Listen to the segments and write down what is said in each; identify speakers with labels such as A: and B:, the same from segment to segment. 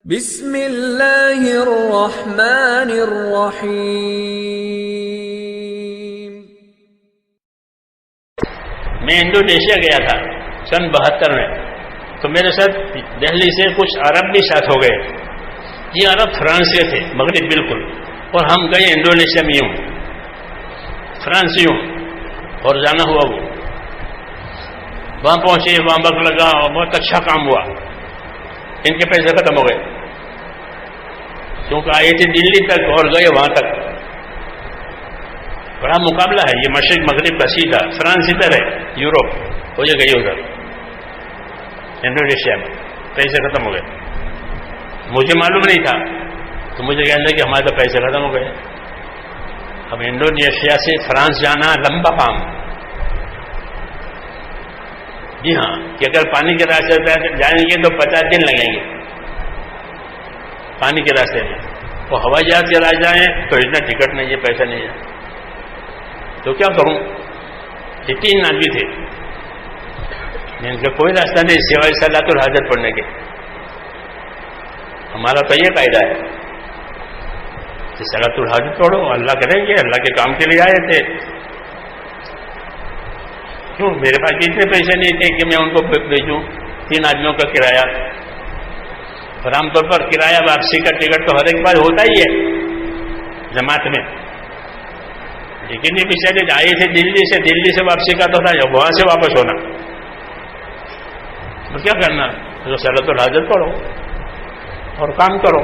A: بسم اللہ الرحمن الرحیم۔
B: میں انڈونیشیا گیا تھا سن 72 میں، تو میرے ساتھ دہلی سے کچھ عرب بھی ساتھ ہو گئے۔ یہ عرب فرانسیسی تھے، مغرب بالکل، اور ہم گئے انڈونیشیا میں یوں فرانسیوں، اور جانا ہوا وہ وہاں پہنچے، وہاں وقت لگا اور بہت اچھا کام ہوا۔ ان کے پیسے ختم ہو گئے کیونکہ آئے تھے دلی تک اور گئے وہاں تک۔ بڑا مقابلہ ہے یہ، مشرق مغرب کا سیدھا۔ فرانس ادھر ہے، یوروپ، وہ یہ گئی ادھر انڈونیشیا میں، پیسے ختم ہو گئے۔ مجھے معلوم نہیں تھا، تو مجھے کہنے لگے کہ ہمارے تو پیسے ختم ہو گئے۔ اب انڈونیشیا سے فرانس جانا لمبا کام، جی ہاں، کہ اگر پانی کے راستے جائیں گے تو 50 دن لگیں گے پانی کے راستے میں، وہ ہوائی جہاز کے راستے جائیں تو اتنا ٹکٹ نہیں ہے، پیسہ نہیں ہے، تو کیا کروں؟ یہ 3 آدمی تھے، ان کا کوئی راستہ نہیں سوائے صلاۃ الحاجت پڑھنے کے۔ ہمارا تو یہ قاعدہ ہے کہ صلاۃ الحاجت پڑھو، اللہ کریں گے، اللہ کے کام کے لیے آئے تھے۔ کیوں؟ میرے پاس اتنے پیسے نہیں تھے کہ میں ان کو بھیجوں 3 آدمیوں کا کرایہ، اور عام طور پر کرایہ واپسی کا ٹکٹ تو ہر ایک بار ہوتا ہی ہے جماعت میں، لیکن یہ بیچارے آئے تھے دلی سے واپسی کا تو تھا، وہاں سے واپس ہونا، تو کیا کرنا؟ تو صلاۃ الحاجت پڑھو اور کام کرو۔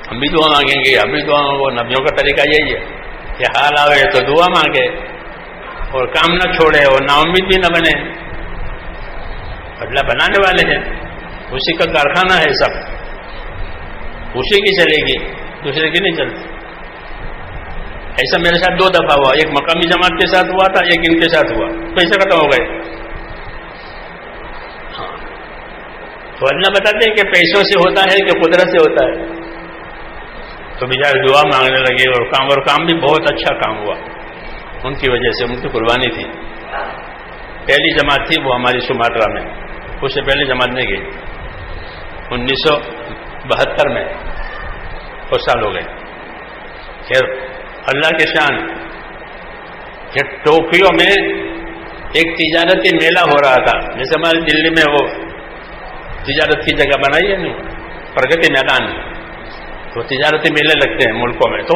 B: ہم بھی دعا مانگیں گے، ہم بھی دعا مانگو، نبیوں کا طریقہ یہی ہے کہ حال آئے تو دعا مانگے اور کام نہ چھوڑے اور نا امید بھی نہ بنے۔ اللہ بنانے والے ہیں، اسی کا کارخانہ ہے، سب اسی کی چلے گی، دوسرے کی نہیں چلتی۔ ایسا میرے ساتھ 2 دفعہ ہوا، ایک مقامی جماعت کے ساتھ ہوا تھا، ایک ان کے ساتھ ہوا، پیسے ختم ہو گئے۔ ہاں، تو اللہ بتاتے ہیں کہ پیسوں سے ہوتا ہے کہ قدرت سے ہوتا ہے۔ تو بیچارے دعا مانگنے لگے اور کام بھی بہت اچھا کام ہوا ان کی وجہ سے، ان کی قربانی تھی۔ پہلی جماعت تھی وہ ہماری سماٹرا میں، اس سے پہلے جماعت نہیں گئی، 1972 میں، کچھ سال ہو گئے۔ خیر، اللہ کے شان کہ ٹوکیو میں ایک تجارتی میلہ ہو رہا تھا، جیسے ہمارے دلی میں وہ تجارت کی جگہ بنائی ہے نہیں، پرگتی میدان، تو تجارتی میلے لگتے ہیں ملکوں میں، تو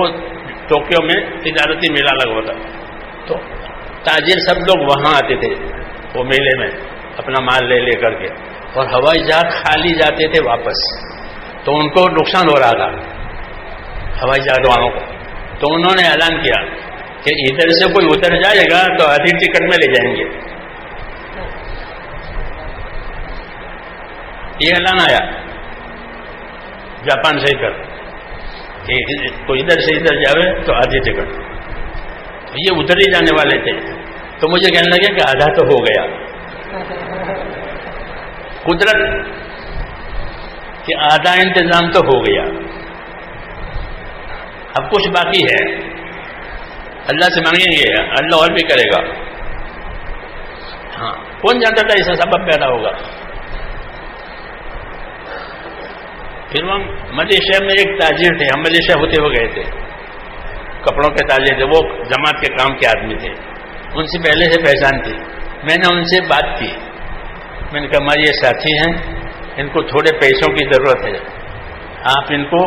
B: ٹوکیو میں تجارتی میلہ لگا ہوتا، تو تاجر سب لوگ وہاں آتے تھے وہ میلے میں اپنا مال لے کر کے، اور ہوائی جہاز خالی جاتے تھے واپس، تو ان کو نقصان ہو رہا تھا ہوائی جہاز والوں کو۔ تو انہوں نے اعلان کیا کہ ادھر سے کوئی اتر جائے گا تو آدھی ٹکٹ میں لے جائیں گے۔ یہ اعلان آیا جاپان سے ادھر کہ کوئی ادھر سے ادھر جاوے تو آدھی ٹکٹ۔ یہ ادھر ہی جانے والے تھے، تو مجھے کہنے لگے کہ آدھا تو ہو گیا۔ قدرت کہ آدھا انتظام تو ہو گیا، اب کچھ باقی ہے، اللہ سے مانگیں گے، اللہ اور بھی کرے گا۔ ہاں، کون جانتا تھا ایسا سبب پیدا ہوگا؟ پھر ہم ملیشیا میں ایک تاجر تھے، ہم ملیشیا ہوتے ہوئے گئے تھے، کپڑوں کے تاجر تھے، وہ جماعت کے کام کے آدمی تھے، ان سے پہلے سے پہچان تھی۔ میں نے ان سے بات کی، میں نے کہا ہمارے یہ ساتھی ہیں، ان کو تھوڑے پیسوں کی ضرورت ہے، آپ ان کو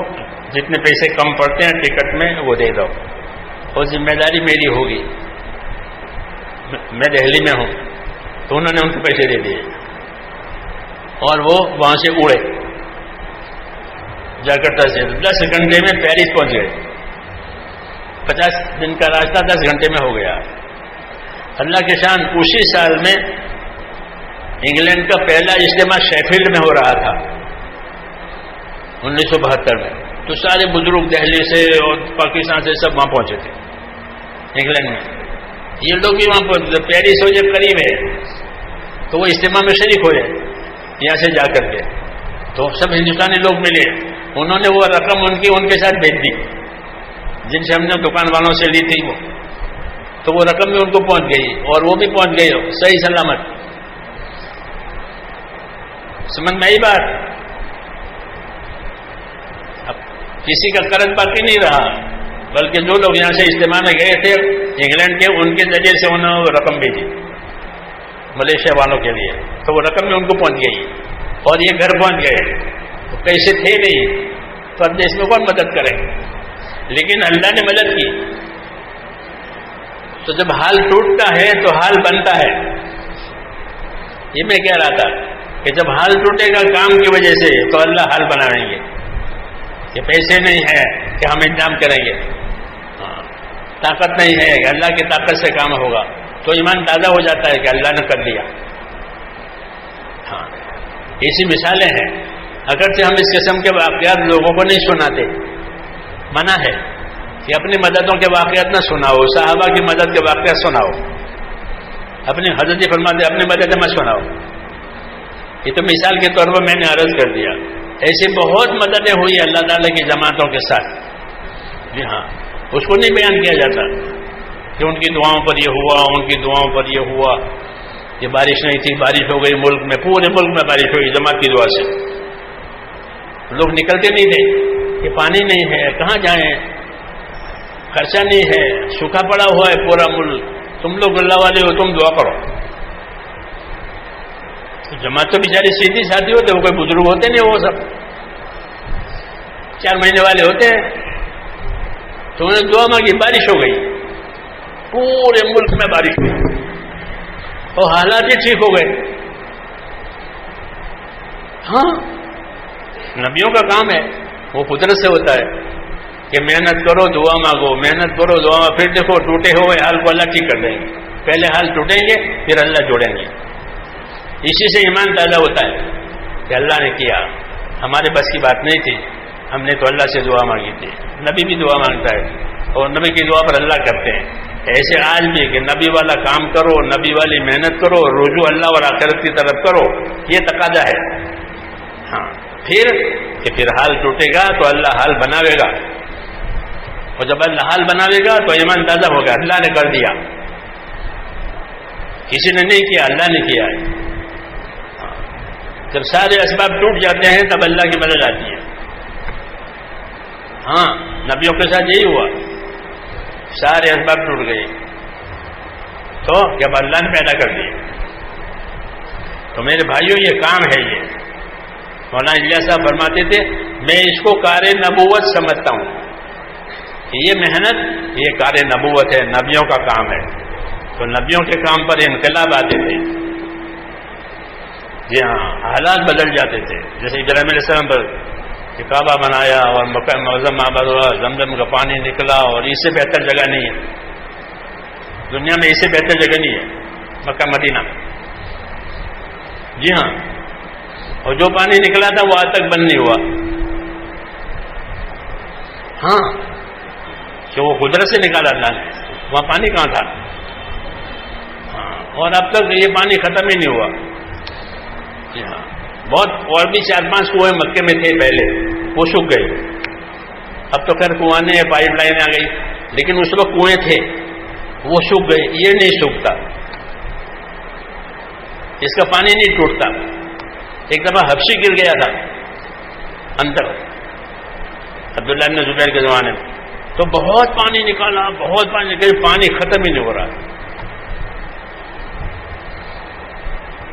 B: جتنے پیسے کم پڑتے ہیں ٹکٹ میں وہ دے دو، اور ذمہ داری میری ہوگی، میں دہلی میں ہوں۔ تو انہوں نے ان کو پیسے دے دیے، اور وہ وہاں سے اڑے جاکرتا سے، 10 گھنٹے میں پیرس پہنچ گئے۔ 50 دن کا راستہ 10 گھنٹے میں ہو گیا۔ اللہ کے شان، اسی سال میں انگلینڈ کا پہلا اجتماع شیفیلڈ میں ہو رہا تھا 1972 میں، تو سارے بزرگ دہلی سے اور پاکستان سے سب وہاں پہنچے تھے انگلینڈ میں۔ یہ لوگ بھی وہاں پہنچے تھے، پیرس ہو جب قریب ہے تو وہ اجتماع میں شریک ہوئے یہاں سے جا کر کے، تو سب ہندوستانی لوگ ملے، انہوں نے وہ رقم ان کے ساتھ بھیج دی جن سے ہم نے دکان والوں سے لی تھی، وہ تو وہ رقم بھی ان کو پہنچ گئی، اور وہ بھی پہنچ گئی صحیح سلامت۔ سمجھ میں آئی بات؟ کسی کا قرض باقی نہیں رہا، بلکہ جو لوگ یہاں سے اجتماع میں گئے تھے انگلینڈ کے، ان کے ذریعے سے انہوں نے رقم بھیجی ملیشیا والوں کے لیے، تو وہ رقم بھی ان کو پہنچ گئی اور یہ گھر پہنچ گئے. تو پیسے تھے نہیں تو اب دیش میں کون مدد کرے، لیکن اللہ نے مدد کی. تو جب حال ٹوٹتا ہے تو حال بنتا ہے. یہ میں کہہ رہا تھا کہ جب حال ٹوٹے گا کام کی وجہ سے تو اللہ حال بنائیں گے کہ پیسے نہیں ہے کہ ہم انتظام کریں گے، طاقت نہیں ہے کہ اللہ کی طاقت سے کام ہوگا، تو ایمان تازہ ہو جاتا ہے کہ اللہ نے کر دیا. ہاں ایسی مثالیں ہیں. اگرچہ ہم اس قسم کے واقعات لوگوں کو نہیں سناتے، منع ہے کہ اپنی مددوں کے واقعات نہ سناؤ، صحابہ کی مدد کے واقعات سناؤ، اپنی حضرت فرماتے اپنی مدد مت سناؤ. یہ تو مثال کے طور پر میں نے عرض کر دیا. ایسی بہت مددیں ہوئی اللہ تعالیٰ کی جماعتوں کے ساتھ. جی ہاں، اس کو نہیں بیان کیا جاتا کہ ان کی دعاؤں پر یہ ہوا، ان کی دعاؤں پر یہ ہوا. یہ بارش نہیں تھی، بارش ہو گئی ملک میں، پورے ملک میں بارش ہوئی جماعت کی دعا سے. لوگ نکلتے نہیں تھے کہ پانی نہیں ہے، کہاں جائیں، خرچہ نہیں ہے، سوکھا پڑا ہوا ہے پورا ملک، تم لوگ اللہ والے ہو، تم دعا کرو. جماعت تو بیچارے سیدھی ساتھی ہوتے، وہ کوئی بزرگ ہوتے نہیں، وہ سب 4 مہینے والے ہوتے ہیں. تو انہوں نے دعا مانگی، بارش ہو گئی، پورے ملک میں بارش ہوئی اور حالات ہی ٹھیک ہو گئے. ہاں نبیوں کا کام ہے، وہ قدرت سے ہوتا ہے کہ محنت کرو دعا مانگو، محنت کرو دعا مانگو. پھر دیکھو ٹوٹے ہوئے حال کو اللہ ٹھیک کر دیں گے. پہلے حال ٹوٹیں گے پھر اللہ جوڑیں گے. اسی سے ایمان تازہ ہوتا ہے کہ اللہ نے کیا، ہمارے بس کی بات نہیں تھی، ہم نے تو اللہ سے دعا مانگی تھی. نبی بھی دعا مانگتا ہے اور نبی کی دعا پر اللہ کرتے ہیں. ایسے آج بھی کہ نبی والا کام کرو، نبی والی محنت کرو، رجوع اللہ اور آخرت کی طرف کرو، یہ تقاضا ہے. ہاں پھر حال ٹوٹے گا تو اللہ حال بناوے گا، اور جب اللہ حال بناوے گا تو ایمان تازہ ہوگا. اللہ نے کر دیا، کسی نے نہیں کیا، اللہ نے کیا ہے. جب سارے اسباب ٹوٹ جاتے ہیں تب اللہ کی مدد آتی ہے. ہاں نبیوں کے ساتھ یہی ہوا، سارے اسباب ٹوٹ گئے تو جب اللہ نے پیدا کر دیے. تو میرے بھائیوں یہ کام ہے. یہ مولانا الیاس صاحب فرماتے تھے میں اس کو کار نبوت سمجھتا ہوں. یہ محنت یہ کار نبوت ہے، نبیوں کا کام ہے. تو نبیوں کے کام پر انقلاب آتے تھے. جی ہاں حالات بدل جاتے تھے. جیسے ابراہیم علیہ السلام پر کعبہ بنایا اور مکہ معظم آباد ہوا، زمزم کا پانی نکلا، اور اس سے بہتر جگہ نہیں ہے دنیا میں، اس سے بہتر جگہ نہیں ہے مکہ مدینہ. جی ہاں، اور جو پانی نکلا تھا وہ آج تک بند نہیں ہوا. ہاں کہ وہ قدرت سے نکالا اللہ نے، وہاں پانی کہاں تھا. ہاں اور اب تک یہ پانی ختم ہی نہیں ہوا. جی ہاں بہت، اور بھی 4-5 کنویں مکے میں تھے پہلے، وہ سوکھ گئے. اب تو خیر کنواں نے پائپ لائن آ گئی، لیکن اس وقت کنویں تھے وہ سوکھ گئے. یہ نہیں سوکھتا، اس کا پانی نہیں ٹوٹتا. ایک دفعہ حبشی گر گیا تھا اندر عبداللہ بن زبیر کے زمانے میں، تو بہت پانی نکالا، بہت پانی نکالا، پانی ختم ہی نہیں ہو رہا.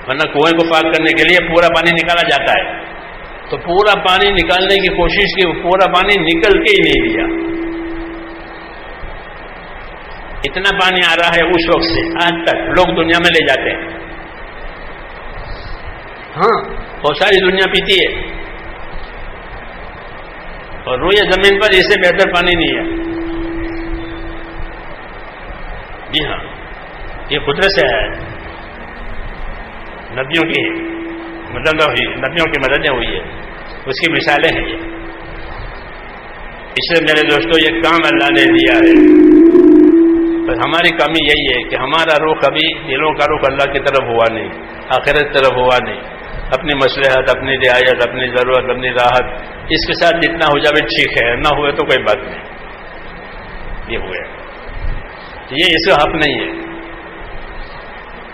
B: ورنہ کنویں کو پاک کرنے کے لیے پورا پانی نکالا جاتا ہے، تو پورا پانی نکالنے کی کوشش کی، پورا پانی نکل کے ہی نہیں دیا. اتنا پانی آ رہا ہے اس وقت سے آج تک، لوگ دنیا میں لے جاتے ہیں. ہاں اور ساری دنیا پیتی ہے، اور روئے زمین پر اس سے بہتر پانی نہیں ہے. جی ہاں یہ قدرت سے ہے، نبیوں کی مدد ہوئی، نبیوں کی مددیں ہوئی ہے، اس کی مثالیں ہیں یہ. اس لیے میرے دوستو یہ کام اللہ نے دیا ہے. بس ہماری کمی یہی ہے کہ ہمارا رخ ابھی، دلوں کا رخ اللہ کی طرف ہوا نہیں، آخرت طرف ہوا نہیں. اپنی مصلحت، اپنی رعایت، اپنی ضرورت، اپنی راحت، اس کے ساتھ جتنا ہو جائے ٹھیک ہے، نہ ہوئے تو کوئی بات نہیں. یہ ہوئے، یہ اس کا حق نہیں ہے،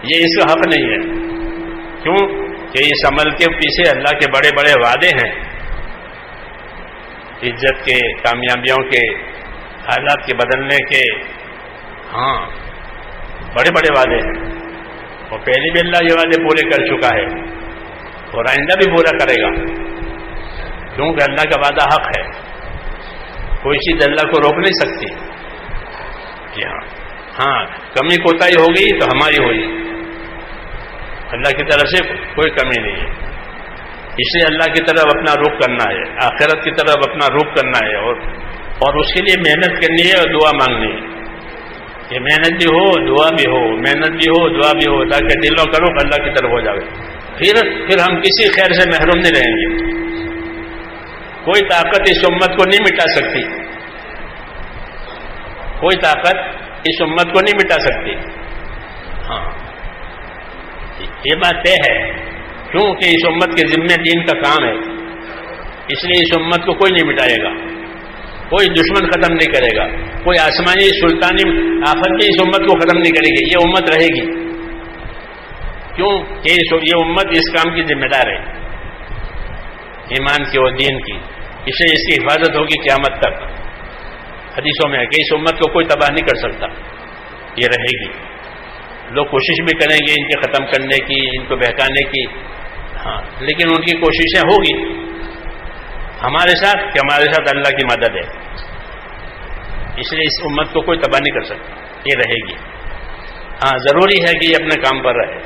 B: یہ اس کا حق نہیں ہے. کیوں کہ اس عمل کے پیچھے اللہ کے بڑے بڑے وعدے ہیں. عزت کے، کامیابیوں کے، حالات کے بدلنے کے، ہاں بڑے بڑے وعدے ہیں، اور پہلے بھی اللہ یہ وعدے پورے کر چکا ہے اور آئندہ بھی پورا کرے گا، کیونکہ اللہ کا وعدہ حق ہے، کوئی چیز اللہ کو روک نہیں سکتی۔ جی ہاں کمی کوتاہی ہو گئی تو ہماری ہوئی، اللہ کی طرف سے کوئی کمی نہیں ہے، اس لیے اللہ کی طرف اپنا رخ کرنا ہے، آخرت کی طرف اپنا رخ کرنا ہے، اور اس کے لیے محنت کرنی ہے اور دعا مانگنی ہے، کہ محنت بھی ہو دعا بھی ہو، محنت بھی ہو دعا بھی ہو، تاکہ دلوں کا رخ اللہ کی طرف ہو جائے، پھر ہم کسی خیر سے محروم نہیں رہیں گے۔ کوئی طاقت اس امت کو نہیں مٹا سکتی، کوئی طاقت اس امت کو نہیں مٹا سکتی، ہاں یہ بات طے ہے، کیونکہ اس امت کے ذمہ دین کا کام ہے، اس لیے اس امت کو کوئی نہیں مٹائے گا، کوئی دشمن ختم نہیں کرے گا، کوئی آسمانی سلطانی آفت بھی اس امت کو ختم نہیں کرے گی، یہ امت رہے گی، کیوں کہ یہ امت اس کام کی ذمہ دار ہے، ایمان کی اور دین کی، اس لیے اس کی حفاظت ہوگی قیامت تک۔ حدیثوں میں ہے کہ اس امت کو کوئی تباہ نہیں کر سکتا، یہ رہے گی، لوگ کوشش بھی کریں گے ان کے ختم کرنے کی، ان کو بہکانے کی، ہاں لیکن ان کی کوششیں ہوگی ہمارے ساتھ کہ ہمارے ساتھ اللہ کی مدد ہے، اس لیے اس امت کو کوئی تباہ نہیں کر سکتا، یہ رہے گی۔ ہاں ضروری ہے کہ یہ اپنے کام پر رہے،